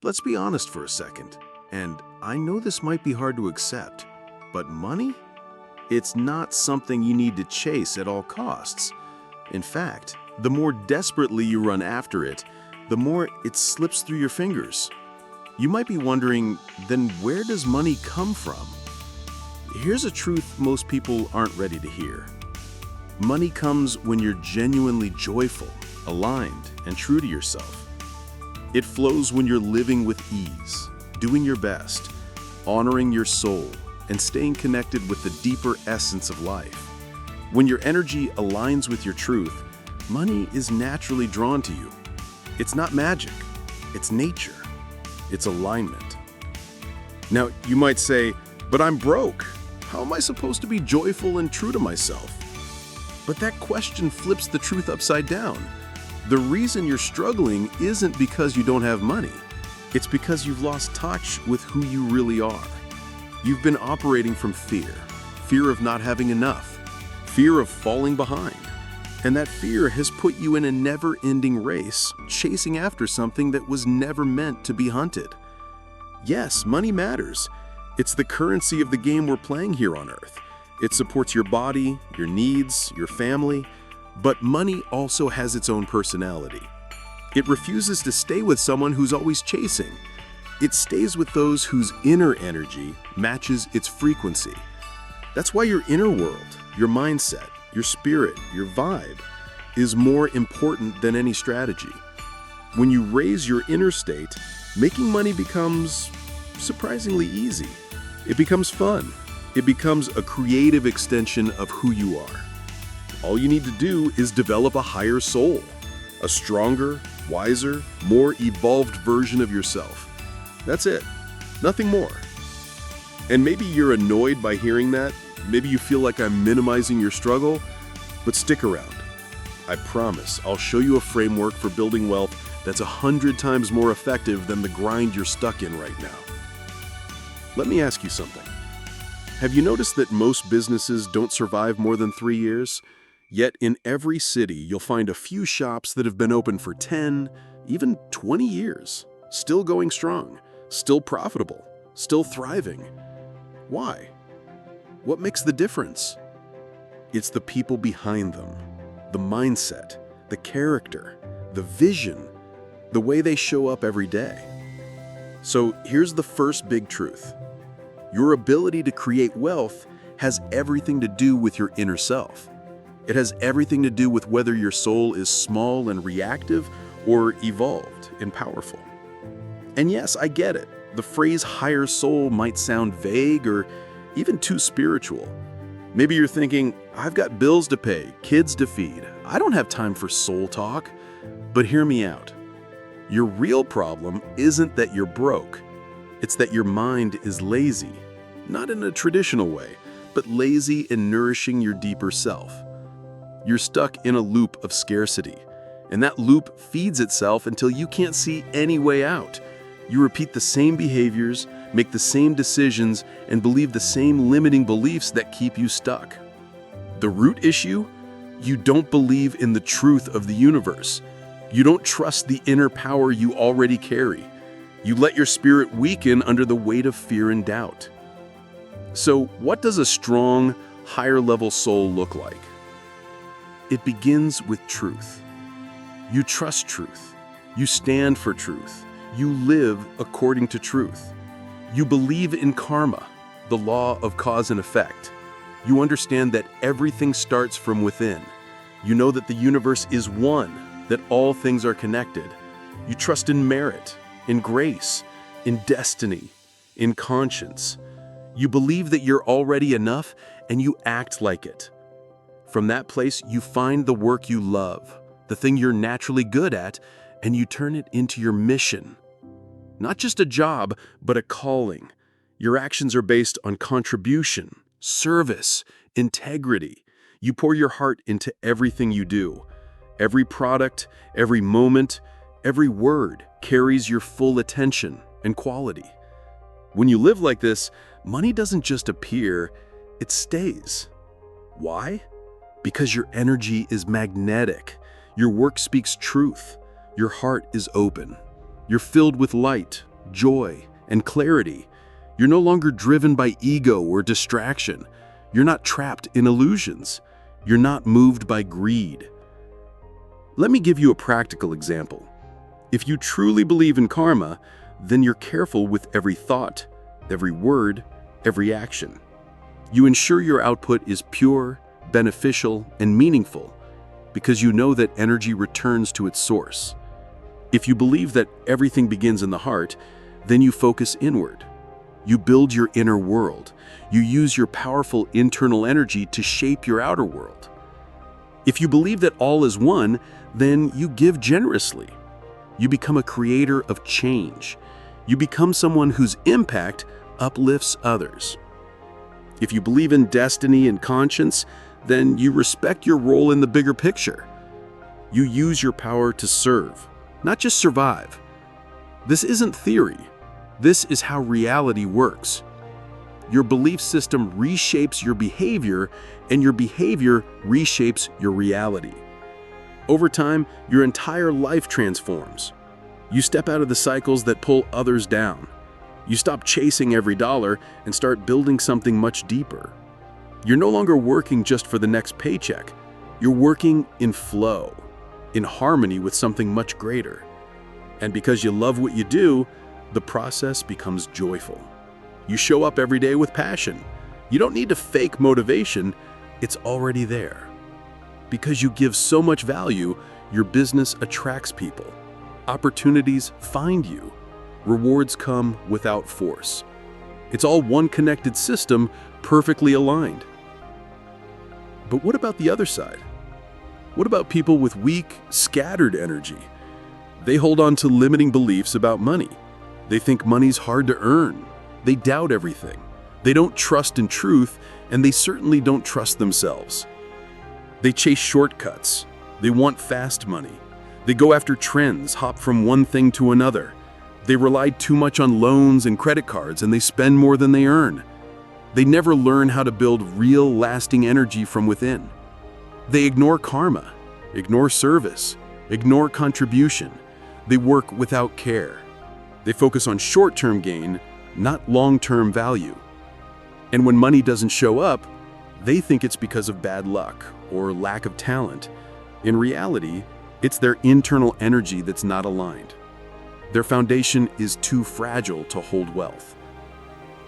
Let's be honest for a second. And I know this might be hard to accept, but money? It's not something you need to chase at all costs. In fact, the more desperately you run after it, the more it slips through your fingers. You might be wondering, then where does money come from? Here's a truth most people aren't ready to hear. Money comes when you're genuinely joyful, aligned, and true to yourself. It flows when you're living with ease, doing your best, honoring your soul, and staying connected with the deeper essence of life. When your energy aligns with your truth, money is naturally drawn to you. It's not magic, it's nature. It's alignment. Now, you might say, but I'm broke. How am I supposed to be joyful and true to myself? But that question flips the truth upside down. The reason you're struggling isn't because you don't have money. It's because you've lost touch with who you really are. You've been operating from fear of not having enough, fear of falling behind. And that fear has put you in a never-ending race, chasing after something that was never meant to be hunted. Yes, money matters. It's the currency of the game we're playing here on Earth. It supports your body, your needs, your family, but money also has its own personality. It refuses to stay with someone who's always chasing. It stays with those whose inner energy matches its frequency. That's why your inner world, your mindset, your spirit, your vibe, is more important than any strategy. When you raise your inner state, making money becomes surprisingly easy. It becomes fun. It becomes a creative extension of who you are. All you need to do is develop a higher soul, a stronger, wiser, more evolved version of yourself. That's it. Nothing more. And maybe you're annoyed by hearing that. Maybe you feel like I'm minimizing your struggle, but stick around. I promise I'll show you a framework for building wealth that's 100 times more effective than the grind you're stuck in right now. Let me ask you something. Have you noticed that most businesses don't survive more than 3 years? Yet in every city, you'll find a few shops that have been open for 10, even 20 years, still going strong, still profitable, still thriving. Why? What makes the difference? It's the people behind them, the mindset, the character, the vision, the way they show up every day. So here's the first big truth. Your ability to create wealth has everything to do with your inner self. It has everything to do with whether your soul is small and reactive or evolved and powerful. And yes, I get it. The phrase higher soul might sound vague or even too spiritual. Maybe you're thinking, I've got bills to pay, kids to feed. I don't have time for soul talk. But hear me out. Your real problem isn't that you're broke. It's that your mind is lazy. Not in a traditional way, but lazy in nourishing your deeper self. You're stuck in a loop of scarcity, and that loop feeds itself until you can't see any way out. You repeat the same behaviors, make the same decisions, and believe the same limiting beliefs that keep you stuck. The root issue? You don't believe in the truth of the universe. You don't trust the inner power you already carry. You let your spirit weaken under the weight of fear and doubt. So, what does a strong, higher-level soul look like? It begins with truth. You trust truth. You stand for truth. You live according to truth. You believe in karma, the law of cause and effect. You understand that everything starts from within. You know that the universe is one, that all things are connected. You trust in merit, in grace, in destiny, in conscience. You believe that you're already enough, and you act like it. From that place, you find the work you love, the thing you're naturally good at, and you turn it into your mission. Not just a job, but a calling. Your actions are based on contribution, service, integrity. You pour your heart into everything you do. Every product, every moment, every word carries your full attention and quality. When you live like this, money doesn't just appear, it stays. Why? Because your energy is magnetic. Your work speaks truth. Your heart is open. You're filled with light, joy, and clarity. You're no longer driven by ego or distraction. You're not trapped in illusions. You're not moved by greed. Let me give you a practical example. If you truly believe in karma, then you're careful with every thought, every word, every action. You ensure your output is pure, beneficial, and meaningful because you know that energy returns to its source. If you believe that everything begins in the heart, then you focus inward. You build your inner world. You use your powerful internal energy to shape your outer world. If you believe that all is one, then you give generously. You become a creator of change. You become someone whose impact uplifts others. If you believe in destiny and conscience, then you respect your role in the bigger picture. You use your power to serve, not just survive. This isn't theory. This is how reality works. Your belief system reshapes your behavior, and your behavior reshapes your reality. Over time, your entire life transforms. You step out of the cycles that pull others down. You stop chasing every dollar and start building something much deeper. You're no longer working just for the next paycheck. You're working in flow, in harmony with something much greater. And because you love what you do, the process becomes joyful. You show up every day with passion. You don't need to fake motivation. It's already there. Because you give so much value, your business attracts people. Opportunities find you. Rewards come without force. It's all one connected system, perfectly aligned. But what about the other side? What about people with weak, scattered energy? They hold on to limiting beliefs about money. They think money's hard to earn. They doubt everything. They don't trust in truth, and they certainly don't trust themselves. They chase shortcuts. They want fast money. They go after trends, hop from one thing to another. They rely too much on loans and credit cards, and they spend more than they earn. They never learn how to build real, lasting energy from within. They ignore karma, ignore service, ignore contribution. They work without care. They focus on short-term gain, not long-term value. And when money doesn't show up, they think it's because of bad luck or lack of talent. In reality, it's their internal energy that's not aligned. Their foundation is too fragile to hold wealth.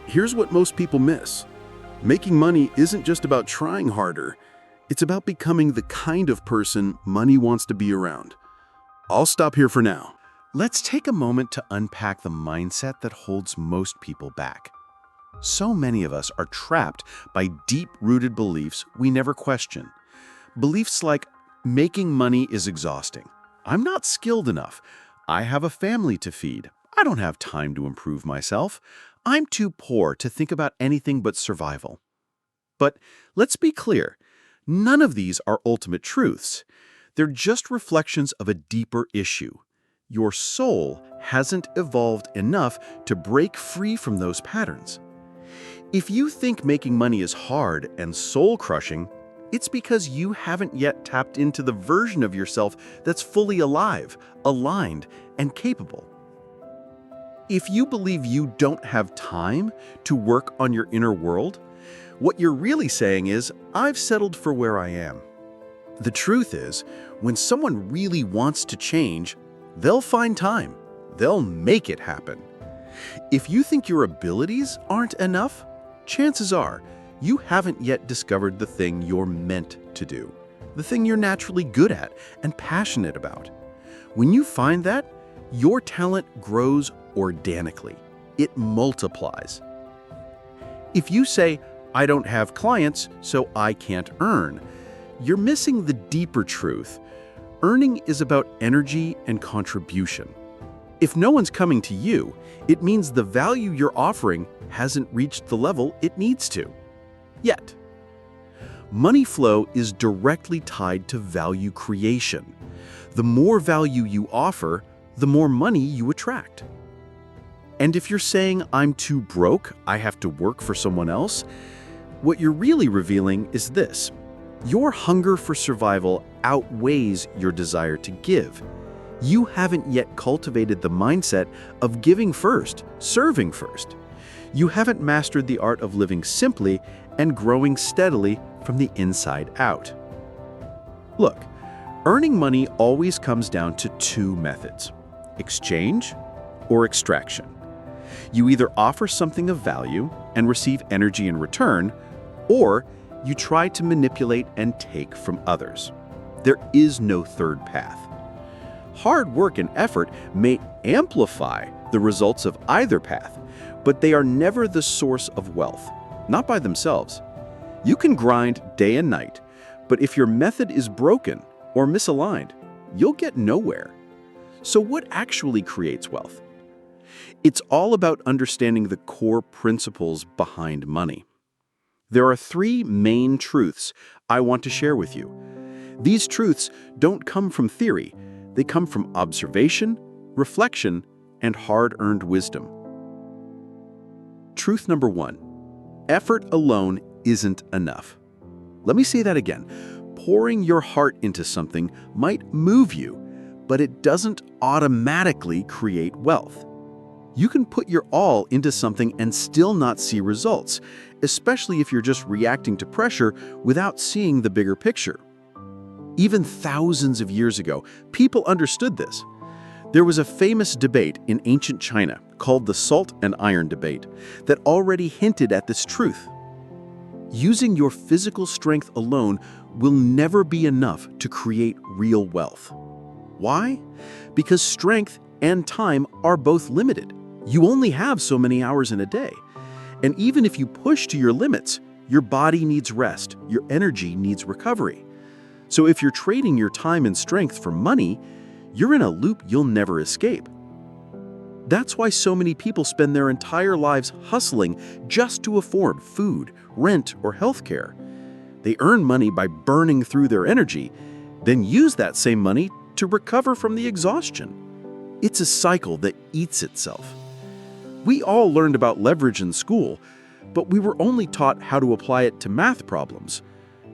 Here's what most people miss. Making money isn't just about trying harder. It's about becoming the kind of person money wants to be around. I'll stop here for now. Let's take a moment to unpack the mindset that holds most people back. So many of us are trapped by deep-rooted beliefs we never question. Beliefs like, making money is exhausting. I'm not skilled enough. I have a family to feed. I don't have time to improve myself. I'm too poor to think about anything but survival. But let's be clear, none of these are ultimate truths. They're just reflections of a deeper issue. Your soul hasn't evolved enough to break free from those patterns. If you think making money is hard and soul-crushing, it's because you haven't yet tapped into the version of yourself that's fully alive, aligned, and capable. If you believe you don't have time to work on your inner world, what you're really saying is, I've settled for where I am. The truth is, when someone really wants to change, they'll find time. They'll make it happen. If you think your abilities aren't enough, chances are you haven't yet discovered the thing you're meant to do, the thing you're naturally good at and passionate about. When you find that, your talent grows organically. It multiplies. If you say, I don't have clients, so I can't earn, you're missing the deeper truth. Earning is about energy and contribution. If no one's coming to you, it means the value you're offering hasn't reached the level it needs to. Yet. Money flow is directly tied to value creation. The more value you offer, the more money you attract. And if you're saying, I'm too broke, I have to work for someone else, what you're really revealing is this. Your hunger for survival outweighs your desire to give. You haven't yet cultivated the mindset of giving first, serving first. You haven't mastered the art of living simply and growing steadily from the inside out. Look, earning money always comes down to two methods: exchange or extraction. You either offer something of value and receive energy in return, or you try to manipulate and take from others. There is no third path. Hard work and effort may amplify the results of either path, but they are never the source of wealth, not by themselves. You can grind day and night, but if your method is broken or misaligned, you'll get nowhere. So what actually creates wealth? It's all about understanding the core principles behind money. There are three main truths I want to share with you. These truths don't come from theory. They come from observation, reflection, and hard-earned wisdom. Truth number one: effort alone isn't enough. Let me say that again. Pouring your heart into something might move you, but it doesn't automatically create wealth. You can put your all into something and still not see results, especially if you're just reacting to pressure without seeing the bigger picture. Even thousands of years ago, people understood this. There was a famous debate in ancient China called the Salt and Iron Debate that already hinted at this truth. Using your physical strength alone will never be enough to create real wealth. Why? Because strength and time are both limited. You only have so many hours in a day. And even if you push to your limits, your body needs rest, your energy needs recovery. So if you're trading your time and strength for money, you're in a loop you'll never escape. That's why so many people spend their entire lives hustling just to afford food, rent, or healthcare. They earn money by burning through their energy, then use that same money to recover from the exhaustion. It's a cycle that eats itself. We all learned about leverage in school, but we were only taught how to apply it to math problems.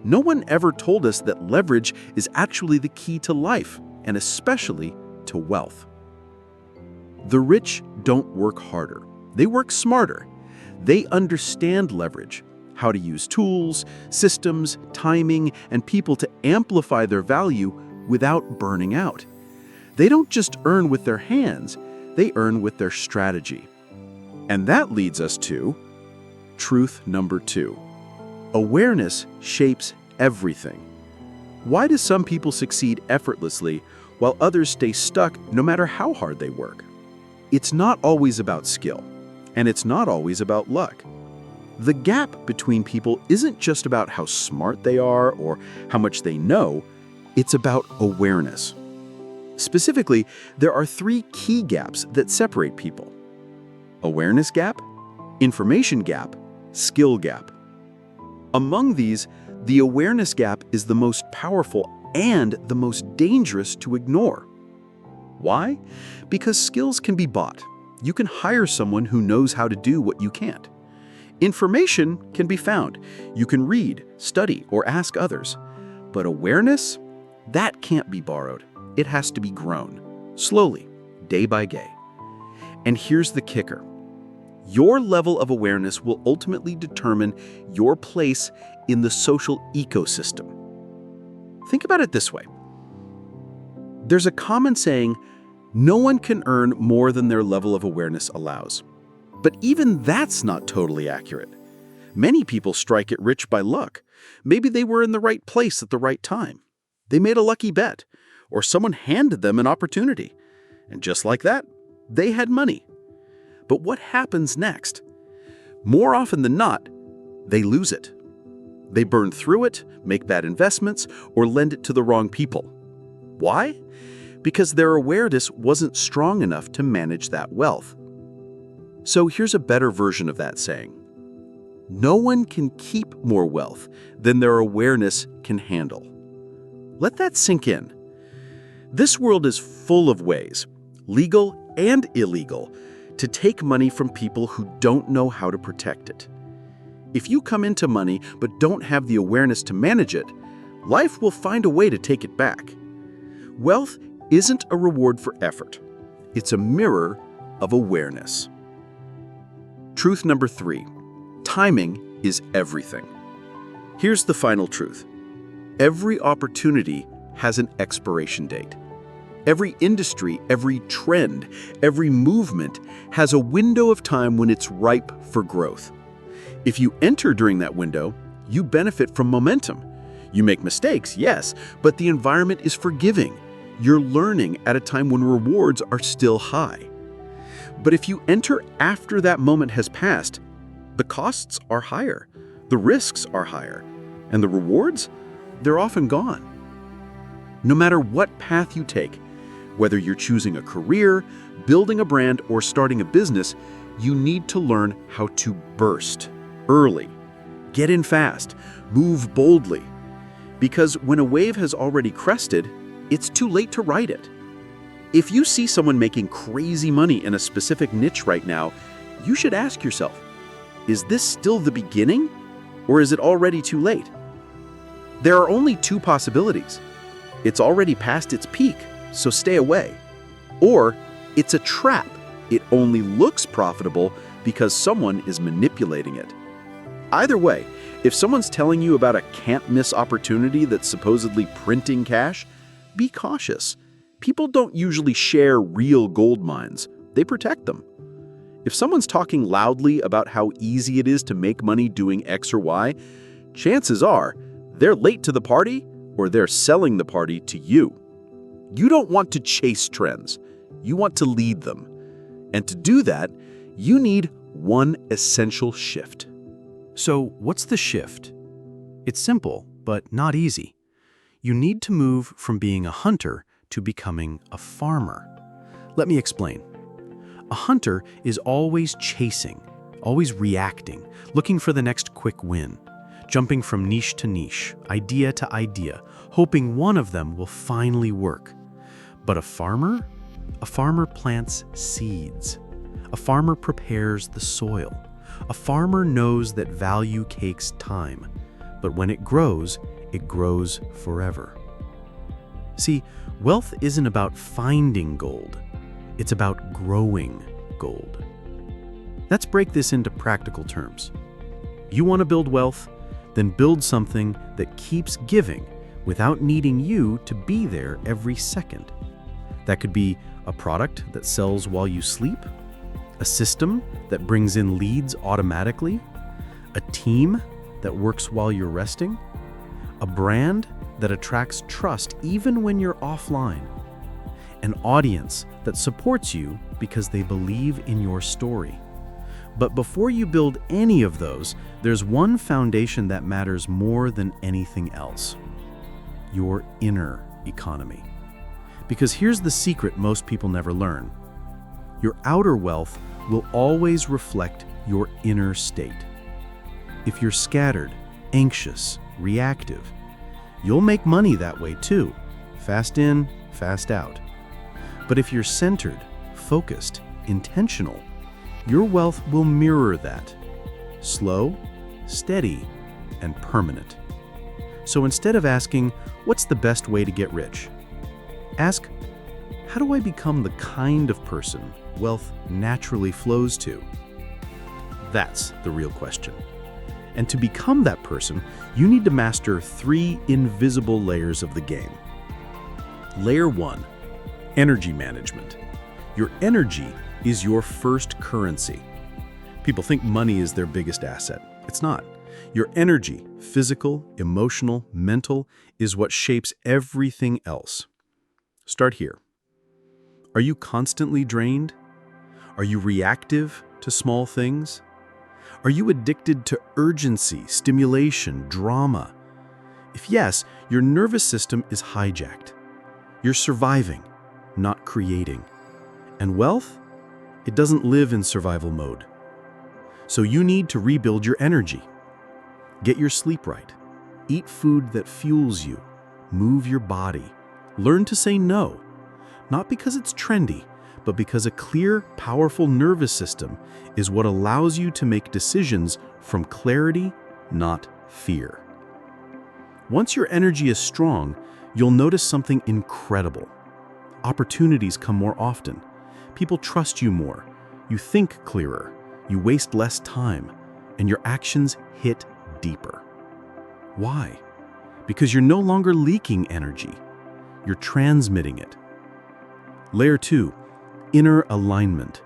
No one ever told us that leverage is actually the key to life, and especially to wealth. The rich don't work harder. They work smarter. They understand leverage, how to use tools, systems, timing, and people to amplify their value without burning out. They don't just earn with their hands, they earn with their strategy. And that leads us to truth number two. Awareness shapes everything. Why do some people succeed effortlessly while others stay stuck no matter how hard they work? It's not always about skill, and it's not always about luck. The gap between people isn't just about how smart they are or how much they know, it's about awareness. Specifically, there are three key gaps that separate people: awareness gap, information gap, skill gap. Among these, the awareness gap is the most powerful and the most dangerous to ignore. Why? Because skills can be bought. You can hire someone who knows how to do what you can't. Information can be found. You can read, study, or ask others. But awareness? That can't be borrowed. It has to be grown, slowly, day by day. And here's the kicker. Your level of awareness will ultimately determine your place in the social ecosystem. Think about it this way. There's a common saying, no one can earn more than their level of awareness allows. But even that's not totally accurate. Many people strike it rich by luck. Maybe they were in the right place at the right time. They made a lucky bet, or someone handed them an opportunity. And just like that, they had money. But what happens next? More often than not, they lose it. They burn through it, make bad investments, or lend it to the wrong people. Why? Because their awareness wasn't strong enough to manage that wealth. So here's a better version of that saying. No one can keep more wealth than their awareness can handle. Let that sink in. This world is full of ways, legal and illegal, to take money from people who don't know how to protect it. If you come into money but don't have the awareness to manage it, life will find a way to take it back. Wealth isn't a reward for effort. It's a mirror of awareness. Truth number 3. Timing is everything. Here's the final truth. Every opportunity has an expiration date. Every industry, every trend, every movement has a window of time when it's ripe for growth. If you enter during that window, you benefit from momentum. You make mistakes, yes, but the environment is forgiving. You're learning at a time when rewards are still high. But if you enter after that moment has passed, the costs are higher, the risks are higher, and the rewards, they're often gone. No matter what path you take, whether you're choosing a career, building a brand, or starting a business, you need to learn how to burst early. Get in fast, move boldly. Because when a wave has already crested, it's too late to ride it. If you see someone making crazy money in a specific niche right now, you should ask yourself, is this still the beginning, or is it already too late? There are only 2 possibilities. It's already past its peak, so stay away. Or it's a trap. It only looks profitable because someone is manipulating it. Either way, if someone's telling you about a can't-miss opportunity that's supposedly printing cash, be cautious. People don't usually share real gold mines. They protect them. If someone's talking loudly about how easy it is to make money doing X or Y, chances are they're late to the party or they're selling the party to you. You don't want to chase trends. You want to lead them. And to do that, you need one essential shift. So what's the shift? It's simple, but not easy. You need to move from being a hunter to becoming a farmer. Let me explain. A hunter is always chasing, always reacting, looking for the next quick win, jumping from niche to niche, idea to idea, hoping one of them will finally work. But a farmer plants seeds. A farmer prepares the soil. A farmer knows that value takes time, but when it grows forever. See, wealth isn't about finding gold. It's about growing gold. Let's break this into practical terms. You want to build wealth? Then build something that keeps giving without needing you to be there every second. That could be a product that sells while you sleep, a system that brings in leads automatically, a team that works while you're resting, a brand that attracts trust even when you're offline, an audience that supports you because they believe in your story. But before you build any of those, there's one foundation that matters more than anything else: your inner economy. Because here's the secret most people never learn. Your outer wealth will always reflect your inner state. If you're scattered, anxious, reactive, you'll make money that way too. Fast in, fast out. But if you're centered, focused, intentional, your wealth will mirror that. Slow, steady, and permanent. So instead of asking, what's the best way to get rich? Ask, how do I become the kind of person wealth naturally flows to? That's the real question. And to become that person, you need to master 3 invisible layers of the game. Layer 1, energy management. Your energy is your first currency. People think money is their biggest asset. It's not. Your energy, physical, emotional, mental, is what shapes everything else. Start here. Are you constantly drained? Are you reactive to small things? Are you addicted to urgency, stimulation, drama? If yes, your nervous system is hijacked. You're surviving, not creating. And wealth? It doesn't live in survival mode. So you need to rebuild your energy. Get your sleep right. Eat food that fuels you. Move your body. Learn to say no. Not because it's trendy, but because a clear, powerful nervous system is what allows you to make decisions from clarity, not fear. Once your energy is strong, you'll notice something incredible. Opportunities come more often. People trust you more. You think clearer. You waste less time. And your actions hit deeper. Why? Because you're no longer leaking energy. You're transmitting it. Layer 2, inner alignment.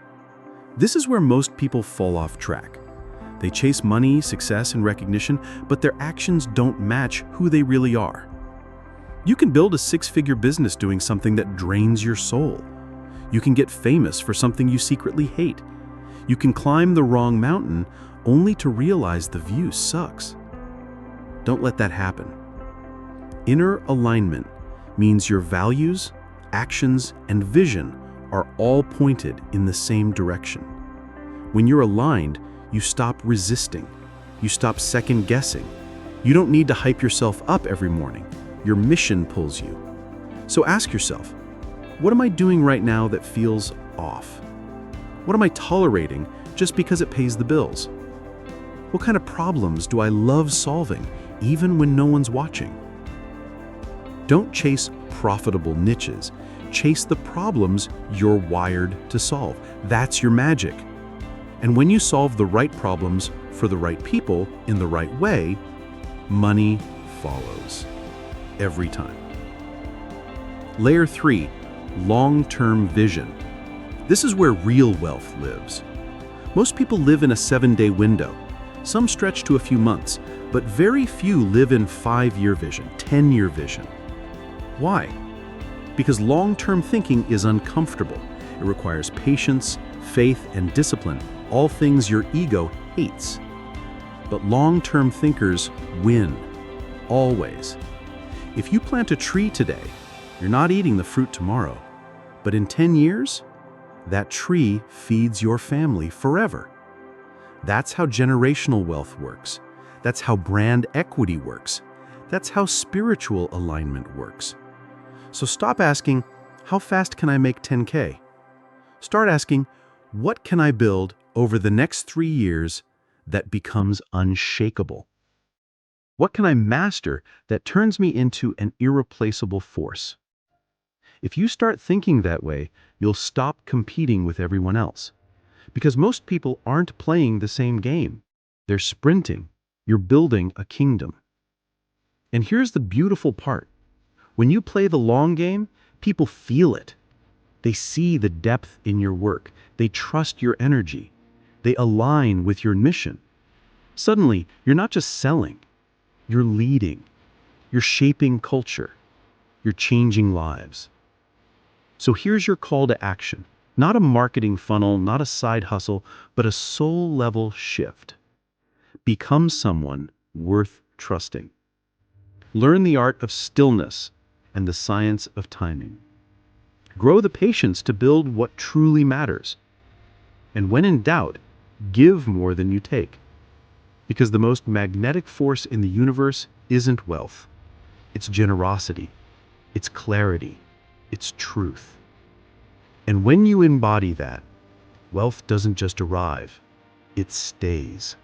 This is where most people fall off track. They chase money, success, and recognition, but their actions don't match who they really are. You can build a six-figure business doing something that drains your soul. You can get famous for something you secretly hate. You can climb the wrong mountain only to realize the view sucks. Don't let that happen. Inner alignment means your values, actions, and vision are all pointed in the same direction. When you're aligned, you stop resisting. You stop second-guessing. You don't need to hype yourself up every morning. Your mission pulls you. So ask yourself, what am I doing right now that feels off? What am I tolerating just because it pays the bills? What kind of problems do I love solving, even when no one's watching? Don't chase profitable niches. Chase the problems you're wired to solve. That's your magic. And when you solve the right problems for the right people in the right way, money follows. Every time. Layer 3, long-term vision. This is where real wealth lives. Most people live in a 7-day window. Some stretch to a few months, but very few live in 5-year vision, 10-year vision. Why? Because long-term thinking is uncomfortable. It requires patience, faith, and discipline, all things your ego hates. But long-term thinkers win, always. If you plant a tree today, you're not eating the fruit tomorrow. But in 10 years, that tree feeds your family forever. That's how generational wealth works. That's how brand equity works. That's how spiritual alignment works. So stop asking, how fast can I make 10K? Start asking, what can I build over the next 3 years that becomes unshakable? What can I master that turns me into an irreplaceable force? If you start thinking that way, you'll stop competing with everyone else. Because most people aren't playing the same game. They're sprinting. You're building a kingdom. And here's the beautiful part. When you play the long game, people feel it. They see the depth in your work. They trust your energy. They align with your mission. Suddenly, you're not just selling. You're leading. You're shaping culture. You're changing lives. So here's your call to action. Not a marketing funnel, not a side hustle, but a soul-level shift. Become someone worth trusting. Learn the art of stillness and the science of timing. Grow the patience to build what truly matters. And when in doubt, give more than you take. Because the most magnetic force in the universe isn't wealth. It's generosity. It's clarity. It's truth. And when you embody that, wealth doesn't just arrive, it stays.